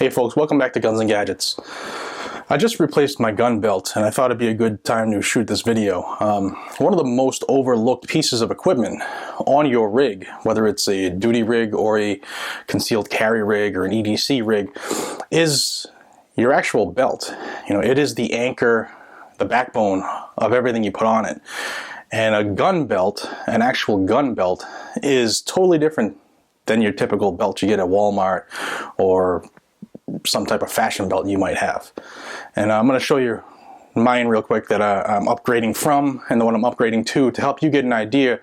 Hey folks, welcome back to Guns and Gadgets. I just replaced my gun belt and I thought it'd be a good time to shoot this video. One of the most overlooked pieces of equipment on your rig, whether it's a duty rig or a concealed carry rig or an EDC rig, is your actual belt. You know, it is the anchor, the backbone of everything you put on it. And a gun belt, an actual gun belt, is totally different than your typical belt you get at Walmart or some type of fashion belt you might have. And I'm going to show you mine real quick that I'm upgrading from and the one I'm upgrading to help you get an idea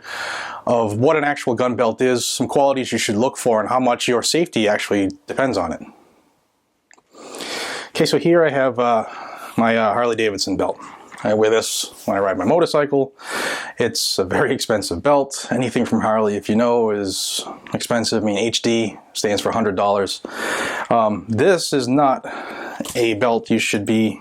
of what an actual gun belt is, some qualities you should look for, and how much your safety actually depends on it. Okay, so here I have my Harley Davidson belt. I wear this when I ride my motorcycle. It's a very expensive belt. Anything from Harley, if you know, is expensive. I mean, HD stands for $100. This is not a belt you should be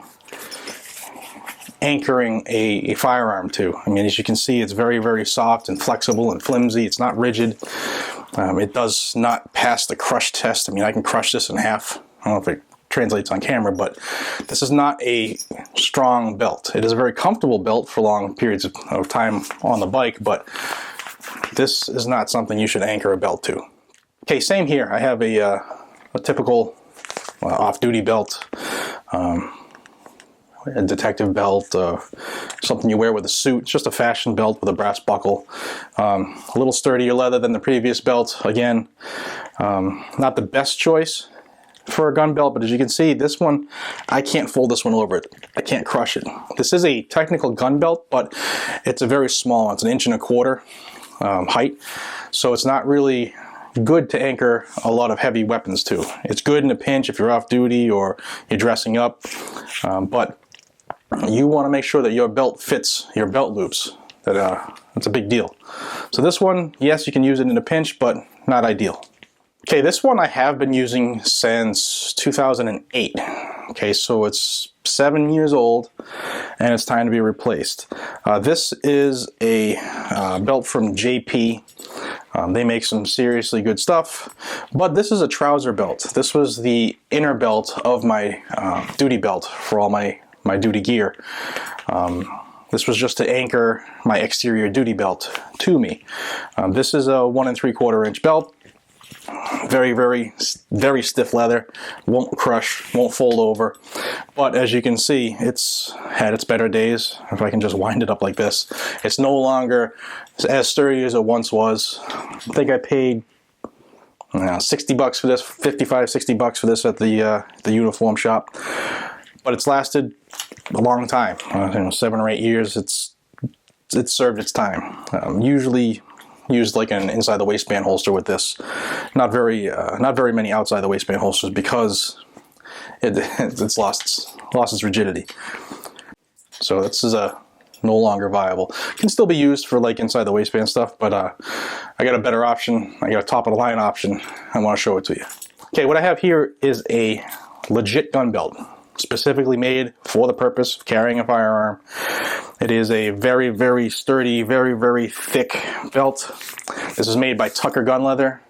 anchoring a firearm to. I mean, as you can see, it's very, very soft and flexible and flimsy. It's not rigid. It does not pass the crush test. I mean, I can crush this in half. I don't know if it translates on camera, but this is not a strong belt. It is a very comfortable belt for long periods of time on the bike, but this is not something you should anchor a belt to. Okay, same here. I have a typical off-duty belt, a detective belt, something you wear with a suit. It's just a fashion belt with a brass buckle. A little sturdier leather than the previous belt. Again, not the best choice for a gun belt, but as you can see, this one, I can't fold this one over it. I can't crush it. This is a technical gun belt, but it's a very small one. It's 1.25 inches height, so it's not really good to anchor a lot of heavy weapons to. It's good in a pinch if you're off duty or you're dressing up, but you want to make sure that your belt fits your belt loops. That's a big deal. So this one, yes, you can use it in a pinch, but not ideal. Okay, this one I have been using since 2008. Okay, so it's 7 years old and it's time to be replaced. This is a belt from JP. They make some seriously good stuff, but this is a trouser belt. This was the inner belt of my duty belt for all my duty gear. This was just to anchor my exterior duty belt to me. This is a 1 3/4 inch belt. Very, very, very stiff leather, won't crush, won't fold over, but as you can see, it's had its better days. If I can just wind it up like this, it's no longer as sturdy as it once was. I think I paid $60 for this, 55, $60 for this at the uniform shop, but it's lasted a long time, 7 or 8 years. It's served its time. Usually used like an inside the waistband holster with this. Not very many outside the waistband holsters because it's lost its rigidity. So this is no longer viable. Can still be used for like inside the waistband stuff, but I got a better option. I got a top of the line option. I want to show it to you. Okay, what I have here is a legit gun belt, specifically made for the purpose of carrying a firearm. It is a very, very sturdy, very, very thick belt. This is made by Tucker Gun Leather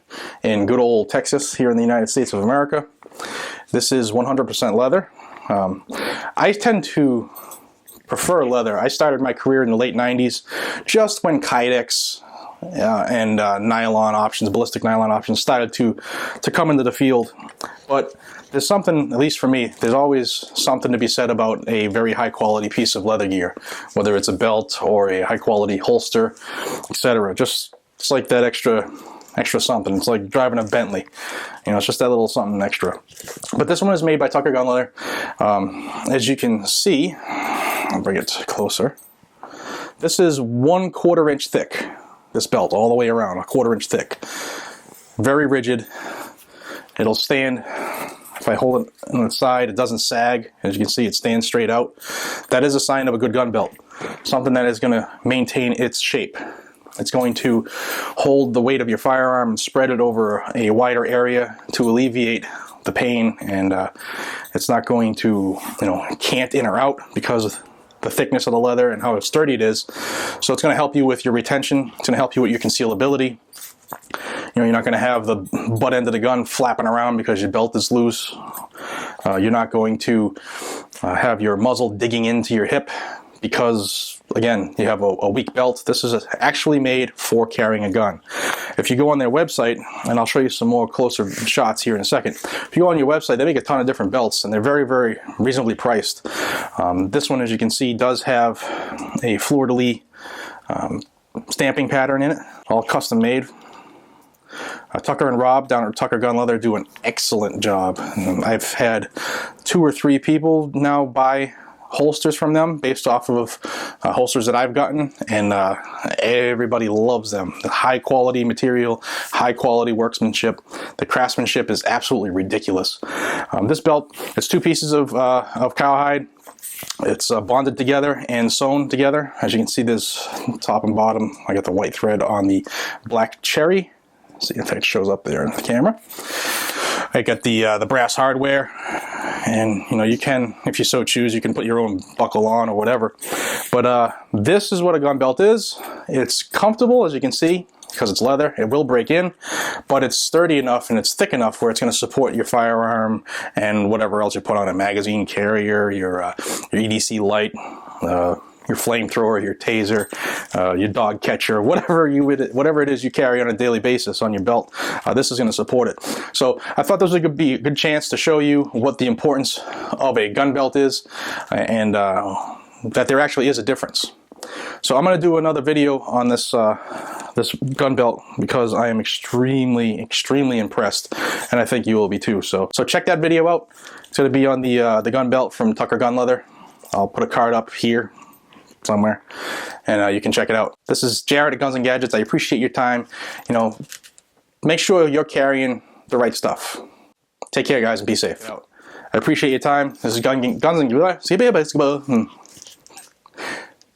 in good old Texas here in the United States of America. This is 100% leather. I tend to prefer leather. I started my career in the late 90s, just when Kydex and nylon options, ballistic nylon options started to come into the field. But there's something, at least for me, there's always something to be said about a very high quality piece of leather gear, whether it's a belt or a high quality holster, etc. Just it's like that extra something. It's like driving a Bentley. You know, it's just that little something extra. But this one is made by Tucker Gun Leather. As you can see, I'll bring it closer. This is 1/4 inch thick. This belt all the way around, 1/4 inch thick. Very rigid. It'll stand. If I hold it on the side, it doesn't sag. As you can see, it stands straight out. That is a sign of a good gun belt. Something that is going to maintain its shape. It's going to hold the weight of your firearm and spread it over a wider area to alleviate the pain, and it's not going to, cant in or out because of the thickness of the leather and how sturdy it is. So it's going to help you with your retention. It's going to help you with your concealability. You're not going to have the butt end of the gun flapping around because your belt is loose. You're not going to have your muzzle digging into your hip because, again, you have a weak belt. This is actually made for carrying a gun. If you go on their website, and I'll show you some more closer shots here in a second. If you go on your website, they make a ton of different belts, and they're very, very reasonably priced. This one, as you can see, does have a fleur-de-lis stamping pattern in it, all custom made. Tucker and Rob down at Tucker Gun Leather do an excellent job. I've had 2 or 3 people now buy holsters from them based off of holsters that I've gotten, and everybody loves them. The high quality material, high quality workmanship. The craftsmanship is absolutely ridiculous. This belt, it's 2 pieces of cowhide. It's bonded together and sewn together. As you can see, there's top and bottom. I got the white thread on the black cherry. See if it shows up there in the camera. I got the brass hardware, and you know, you can, if you so choose, you can put your own buckle on or whatever. But this is what a gun belt is. It's comfortable, as you can see, because it's leather. It will break in, but it's sturdy enough and it's thick enough where it's going to support your firearm and whatever else you put on a magazine carrier, your EDC light, your flamethrower, your taser, your dog catcher, whatever it is you carry on a daily basis on your belt. This is going to support it. So I thought this would be a good chance to show you what the importance of a gun belt is, and that there actually is a difference. So I'm going to do another video on this this gun belt because I am extremely impressed, and I think you will be too. So check that video out. It's going to be on the gun belt from Tucker Gun Leather. I'll put a card up here somewhere, and you can check it out. This is Jared at Guns and Gadgets. I appreciate your time. You know, make sure you're carrying the right stuff. Take care, guys, and be safe. I appreciate your time. This is Guns and Gadgets.